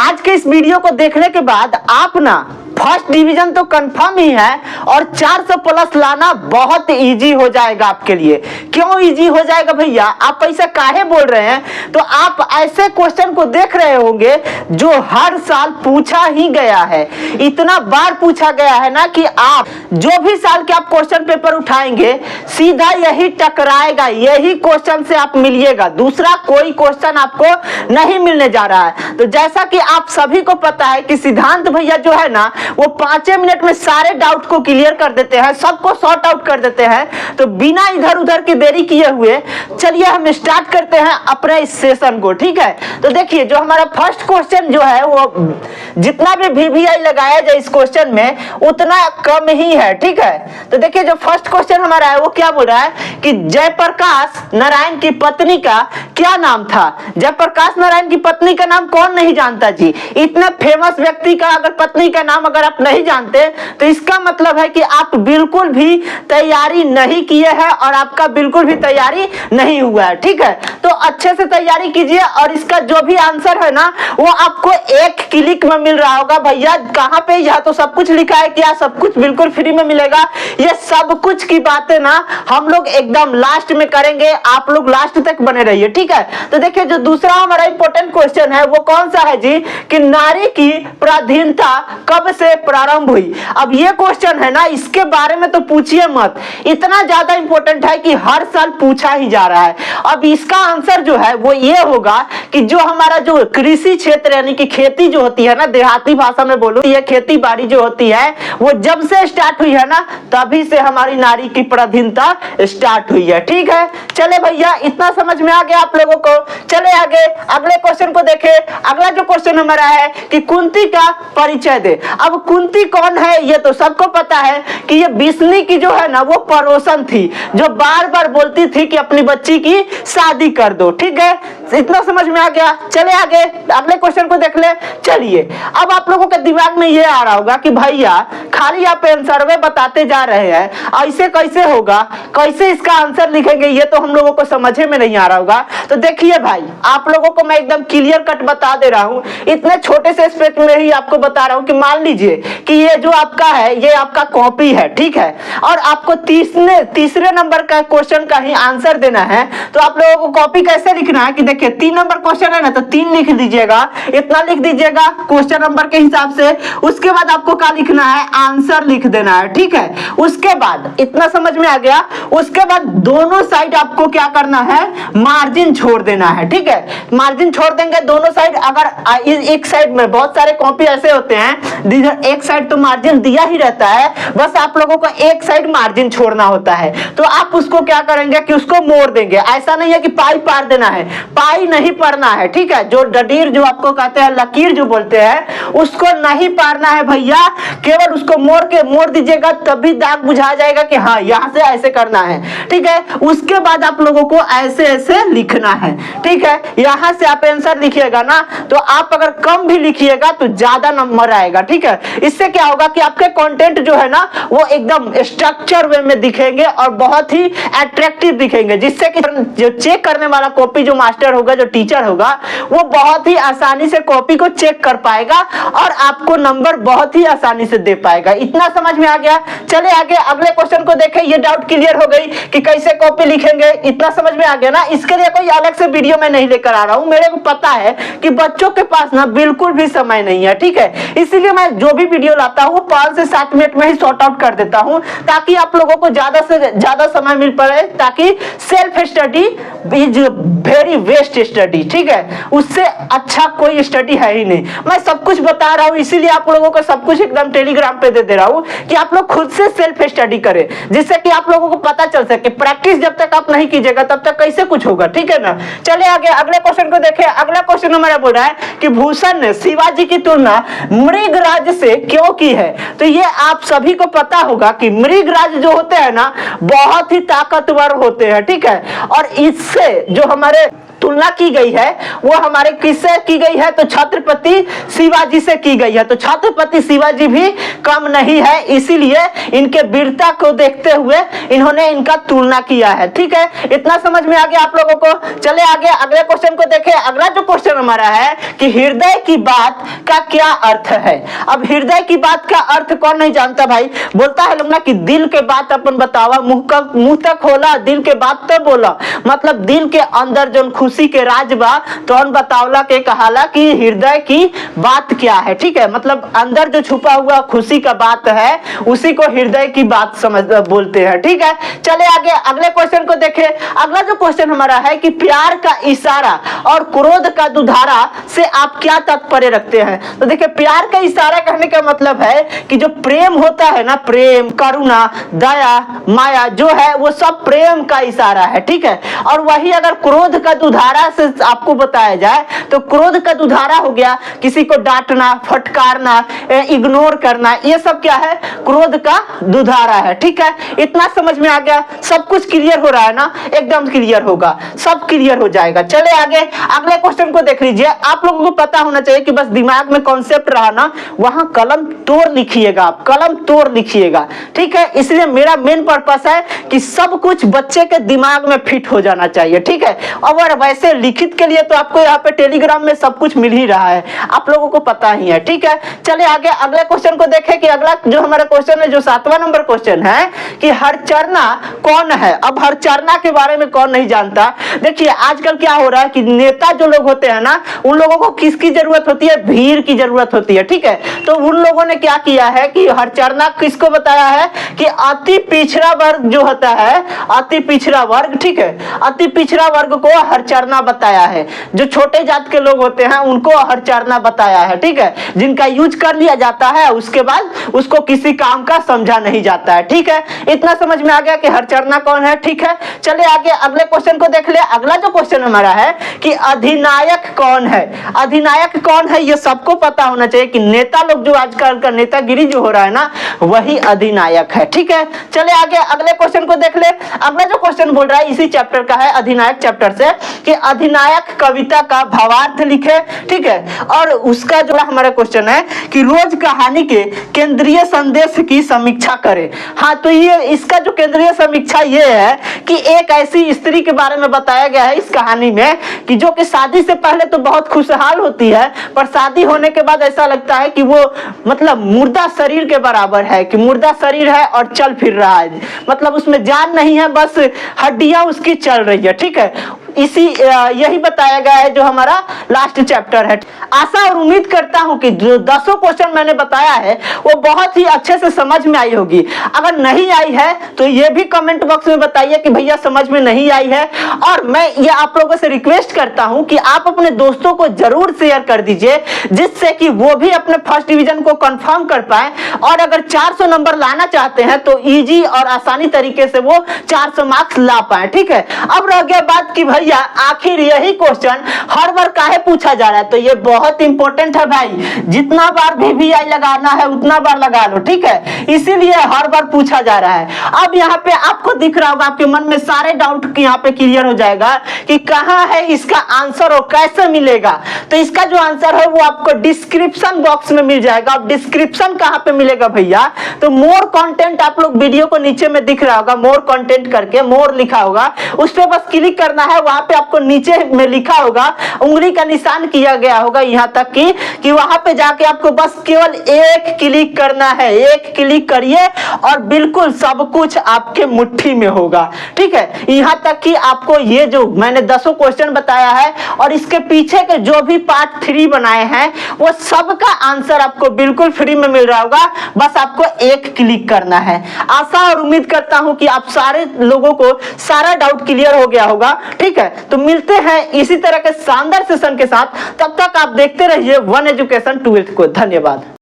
आज के इस वीडियो को देखने के बाद आप ना फर्स्ट डिवीजन तो कंफर्म ही है और 400 प्लस लाना बहुत इजी हो जाएगा आपके लिए। क्यों इजी हो जाएगा भैया, आप ऐसा काहे बोल रहे हैं? तो आप ऐसे क्वेश्चन को देख रहे होंगे जो हर साल पूछा ही गया है, इतना बार पूछा गया है ना कि आप जो भी साल के आप क्वेश्चन पेपर उठाएंगे सीधा यही टकराएगा, यही क्वेश्चन से आप मिलिएगा, दूसरा कोई क्वेश्चन आपको नहीं मिलने जा रहा है। तो जैसा कि आप सभी को पता है कि सिद्धांत भैया जो है ना वो 5 मिनट में सारे डाउट को क्लियर कर देते हैं, सबको सॉर्ट आउट कर देते हैं। तो बिना इधर उधर की देरी किए हुए चलिए हम स्टार्ट करते हैं अपने इस सेशन को, ठीक है। तो देखिए जो हमारा फर्स्ट क्वेश्चन जो है वो जितना भी वीवीआई लगाया जाए इस क्वेश्चन में उतना कम ही है, ठीक है। तो देखिए जो फर्स्ट क्वेश्चन हमारा है वो क्या बोल रहा है कि जयप्रकाश नारायण की पत्नी का क्या नाम था। जयप्रकाश नारायण की पत्नी का नाम कौन नहीं जानता जी। इतने फेमस व्यक्ति का अगर पत्नी का नाम अगर आप नहीं जानते तो इसका मतलब है कि आप बिल्कुल भी तैयारी नहीं किए हैं और आपका बिल्कुल भी तैयारी नहीं हुआ है, ठीक है। तो अच्छे से तैयारी कीजिए और इसका जो भी आंसर है ना वो आपको एक क्लिक में मिल रहा होगा। भैया कहां पे, यह तो सब कुछ लिखा है, क्या सब कुछ बिल्कुल फ्री में मिलेगा? ये सब कुछ की बातें ना हम लोग एकदम लास्ट में करेंगे, आप लोग लास्ट तक बने रहिए, ठीक है। तो देखिए जो दूसरा हमारा इंपॉर्टेंट क्वेश्चन है वो कौन सा है जी कि नारी की पराधीनता कब से प्रारंभ हुई। अब ये क्वेश्चन है ना इसके बारे में तो पूछिए मत, इतना ज्यादा इंपॉर्टेंट है कि हर साल पूछा ही जा रहा है। अब इसका आंसर जो है वो ये होगा कि जो हमारा जो कृषि क्षेत्र यानी कि खेती जो होती है ना, देहाती भाषा में बोलो ये खेती बाड़ी जो होती है वो जब से स्टार्ट हुई है ना तभी से हमारी नारी की पराधीनता स्टार्ट हुई है, ठीक है। चले भैया इतना समझ में आ गया आप लोगों को। चले आगे अगले क्वेश्चन को देखें। अगला जो क्वेश्चन हमारा है कि कुंती का परिचय दे। अब कुंती कौन है ये तो सबको पता है कि ये बिस्नी की जो है ना वो पड़ोसन थी जो बार बार बोलती थी कि अपनी बच्ची की शादी कर दो, ठीक है। इतना समझ में आ गया। चले आगे अगले क्वेश्चन को देख ले। चलिए अब आप लोगों के दिमाग में ये आ रहा होगा कि भैया खाली आप सर्वे बताते जा रहे हैं, ऐसे कैसे होगा, कैसे इसका आंसर लिखेंगे, ये तो हम लोगों को समझे में नहीं आ रहा होगा। तो देखिए भाई आप लोगों को मैं एकदम क्लियर कट बता दे रहा हूं, इतने छोटे से स्पेस में ही आपको बता रहा हूं कि मान लीजिए कि ये जो आपका है ये आपका कॉपी है, ठीक है, और आपको तीसरे नंबर का क्वेश्चन का ही आंसर देना है। तो आप लोगों को कॉपी कैसे लिखना है कि देखिए 3 नंबर क्वेश्चन है ना तो 3 लिख दीजिएगा, इतना लिख दीजिएगा क्वेश्चन नंबर के हिसाब से। उसके बाद आपको क्या लिखना है, आंसर लिख देना है, ठीक है। उसके बाद इतना समझ में आ गया। उसके बाद दोनों साइड आपको क्या करना है, मार्जिन छोड़ देना है, ठीक है। मार्जिन छोड़ देंगे दोनों साइड। अगर एक साइड में बहुत सारे कॉपी ऐसे होते हैं एक साइड तो मार्जिन दिया ही रहता है, बस आप लोगों को एक साइड मार्जिन छोड़ना होता है। तो आप उसको क्या करेंगे कि उसको मोड़ देंगे। ऐसा नहीं है कि पाई पार देना है, पाई नहीं पढ़ना है, ठीक है। जो डडीर जो आपको कहते हैं, लकीर जो बोलते हैं, उसको नहीं पारना है भैया, केवल उसको मोड़ दीजिएगा तभी दाग बुझा जाएगा कि हाँ यहां से ऐसे करना है, ठीक है। उसके बाद आप लोगों को ऐसे ऐसे लिखना है, ठीक है। यहां से आप आंसर लिखिएगा ना तो आप अगर कम भी लिखिएगा तो ज्यादा नंबर आएगा, ठीक है। इससे क्या होगा कि आपके कंटेंट जो है ना वो एकदम स्ट्रक्चर वे में दिखेंगे और बहुत ही अट्रैक्टिव दिखेंगे, जिससे कि जो चेक करने वाला कॉपी जो मास्टर होगा, जो टीचर होगा, वो बहुत ही आसानी से कॉपी को चेक कर पाएगा और आपको नंबर बहुत ही आसानी से दे पाएगा। इतना समझ में आ गया। चले आगे अगले क्वेश्चन को देखें। ये डाउट क्लियर हो गई कि कैसे कॉपी लिखेंगे, इतना समझ में आ गया ना। इसके लिए कोई अलग से वीडियो में नहीं लेकर आ रहा हूं, मेरे को पता है कि बच्चों के पास ना बिल्कुल भी समय नहीं है, ठीक है। इसीलिए मैं जो भी वीडियो लाता हूं 5 से 7 मिनट में ही सॉर्ट आउट कर देता हूं ताकि आप लोगों को ज्यादा से ज्यादा समय मिल पाए, ताकि self study is very best study, ठीक है। उससे अच्छा कोई स्टडी है ही नहीं। मैं सब कुछ बता रहा हूं इसीलिए आप लोगों को सब कुछ एकदम टेलीग्राम पे दे रहा हूं कि आप लोग खुद से सेल्फ स्टडी करें, जिससे कि आप लोगों को पता चल सके। प्रैक्टिस जब तक आप नहीं कीजिएगा तब तक कैसे कुछ होगा, ठीक है ना। चले आगे अगले क्वेश्चन को देखें। अगला क्वेश्चन हमारा बोल रहा है कि भूषण ने शिवाजी की तुलना मृगराज से क्यों की है। तो ये आप सभी को पता होगा कि मृगराज जो होते हैं ना बहुत ही ताकतवर होते हैं, ठीक है। और इससे जो हमारे तुलना की गई है वो हमारे किससे की गई है, तो छत्रपति शिवाजी से की गई है। तो छत्रपति शिवाजी भी कम नहीं है, इसीलिए इनके वीरता को देखते हुए इन्होंने इनका तुलना किया है। ठीक है, इतना समझ में आ गया आप लोगों को। चले आगे अगले क्वेश्चन को देखें। अगला जो क्वेश्चन हमारा है कि हृदय की बात का क्या अर्थ है। अब हृदय की बात का अर्थ कौन नहीं जानता भाई। बोलता है लोग ना कि दिल के बात अपन बतावा, मुंह तक खोला, दिल के बात तो बोला। मतलब दिल के अंदर जो खुशी के राज बा तो बतावला के कहाला कि हृदय की बात क्या है। ठीक है, मतलब अंदर जो छुपा हुआ खुशी का बात है उसी को हृदय की बात समझ बोलते हैं। ठीक है, चले आगे अगले क्वेश्चन को देखें। अगला जो क्वेश्चन हमारा है कि प्यार का इशारा और क्रोध का दुधारा से आप क्या तात्पर्य रखते हैं। तो देखिए, प्यार का इशारा कहने का मतलब है कि जो प्रेम होता है ना, प्रेम, करुणा, दया, माया जो है वो सब प्रेम का इशारा है। ठीक है, और वही अगर क्रोध का दुधारा से आपको बताया जाए तो क्रोध का दुधारा हो गया किसी को डांटना, फटकारना, इग्नोर करना, ये सब क्या है, क्रोध का दुधारा है। ठीक है, इतना समझ में आ गया। सब कुछ क्लियर हो रहा है ना, एकदम क्लियर होगा, सब क्लियर हो जाएगा। चले आगे अगले क्वेश्चन को देख लीजिए। आप लोगों को पता होना चाहिए कि बस दिमाग में कॉन्सेप्ट रहा ना, वहां कलम तोड़ लिखिएगा, आप कलम तोड़ लिखिएगा। ठीक है, इसलिए मेरा मेन पर्पस है कि सब कुछ बच्चे के दिमाग में फिट हो जाना चाहिए। ठीक है, और वैसे लिखित के लिए तो आपको यहाँ पे टेलीग्राम में सब कुछ मिल ही रहा है, आप लोगों को पता ही है। ठीक है, चलिए आगे अगले क्वेश्चन को देखें कि अगला जो हमारा क्वेश्चन है, जो 7वां नंबर क्वेश्चन है कि हरचरना कौन है। अब हरचरना के बारे में कौन नहीं जानता। देखिए, आजकल क्या हो रहा है कि नेता जो लोग होते हैं ना, उन लोगों को किसकी जरूरत होती है, भीड़ की जरूरत होती है। ठीक है, तो उन लोगों ने क्या किया है कि हरचरना किसको बताया है कि अति पिछड़ा वर्ग जो होता है, अति पिछड़ा वर्ग, ठीक है, अति पिछड़ा वर्ग को हरचरना बताया है। जो छोटे जात के लोग होते हैं उनको हरचरना बताया है। ठीक है, जिनका यूज कर लिया जाता है उसके बाद उसको किसी काम का समझा नहीं जाता है। ठीक है, इतना समझ में आ गया कि हरचरना कौन है। ठीक है, चले आगे अगले क्वेश्चन को देख ले। अगला जो क्वेश्चन हमारा है कि अधिनायक कौन है। अधिनायक कौन है ये सबको पता होना चाहिए कि नेता लोग जो आजकल का नेतागिरी जो हो रहा है ना, वही अधिनायक है। ठीक है, चले आगे अगले क्वेश्चन को देख ले। अगला जो क्वेश्चन बोल रहा है इसी चैप्टर का है, अधिनायक चैप्टर से, कि अधिनायक कविता का भावार्थ लिखे। ठीक है, और उसका जो हमारा क्वेश्चन है कि रोज कहानी के केंद्रीय संदेश की समीक्षा करें। हाँ, तो ये इसका जो केंद्रीय समीक्षा ये है कि एक ऐसी स्त्री के बारे में बताया गया है इस कहानी में कि जो कि शादी से पहले तो बहुत खुशहाल होती है, पर शादी होने के बाद ऐसा लगता है कि वो मतलब मुर्दा शरीर के बराबर है, कि मुर्दा शरीर है और चल फिर रहा है, मतलब उसमें जान नहीं है, बस हड्डियां उसकी चल रही है। ठीक है, इसी यही बताया गया है जो हमारा लास्ट चैप्टर है। आशा और उम्मीद करता हूं कि जो 10 क्वेश्चन मैंने बताया है वो बहुत ही अच्छे से समझ में आई होगी। अगर नहीं आई है तो ये भी कमेंट बॉक्स में बताइए कि भैया समझ में नहीं आई है। और मैं ये आप लोगों से रिक्वेस्ट करता हूं कि आप अपने दोस्तों को जरूर शेयर कर दीजिए, जिससे कि वो भी अपने फर्स्ट डिवीजन को कंफर्म कर पाए। और अगर 400 नंबर लाना चाहते हैं तो इजी और आसानी तरीके से वो 400 मार्क्स ला पाए। ठीक है, अब रह गया बात कि भैया आखिर यही क्वेश्चन हर बार काहे पूछा जा रहा है। तो ये बहुत इंपॉर्टेंट है भाई, जितना बार VVI लगाना है उतना बार लगा लो। ठीक है, इसीलिए हर बार पूछा जा रहा है। अब यहाँ पे आपको दिख रहा होगा, आपके मन में सारे डाउट यहाँ पे क्लियर हो जाएगा कि कहाँ है इसका आंसर और कैसे मिलेगा। तो इसका जो आंसर है वो आपको डिस्क्रिप्शन बॉक्स में मिल जाएगा। अब डिस्क्रिप्शन कहाँ पे मिलेगा भैया, तो मोर कंटेंट आप लोग वीडियो को नीचे में दिख रहा होगा, मोर कंटेंट करके मोर लिखा होगा, उस पर बस क्लिक करना है। वहां पे आपको नीचे में लिखा होगा, उंगली का निशान किया गया होगा यहाँ तक कि वहां पे जाके आपको बस केवल एक क्लिक करना है। एक क्लिक करिए और बिल्कुल सब कुछ आपके मुट्ठी में होगा। ठीक है, यहाँ तक कि आपको ये जो मैंने 10 क्वेश्चन बताया है और इसके पीछे के जो भी पार्ट 3 बनाए हैं वो सब का आंसर आपको बिल्कुल फ्री में मिल रहा होगा। बस आपको एक क्लिक करना है। आशा और उम्मीद करता हूं कि आप सारे लोगों को सारा डाउट क्लियर हो गया होगा। ठीक है, तो मिलते हैं इसी तरह के शानदार सेशन के साथ। तब तक आप देखते रहिए वन एजुकेशन 12th को। धन्यवाद।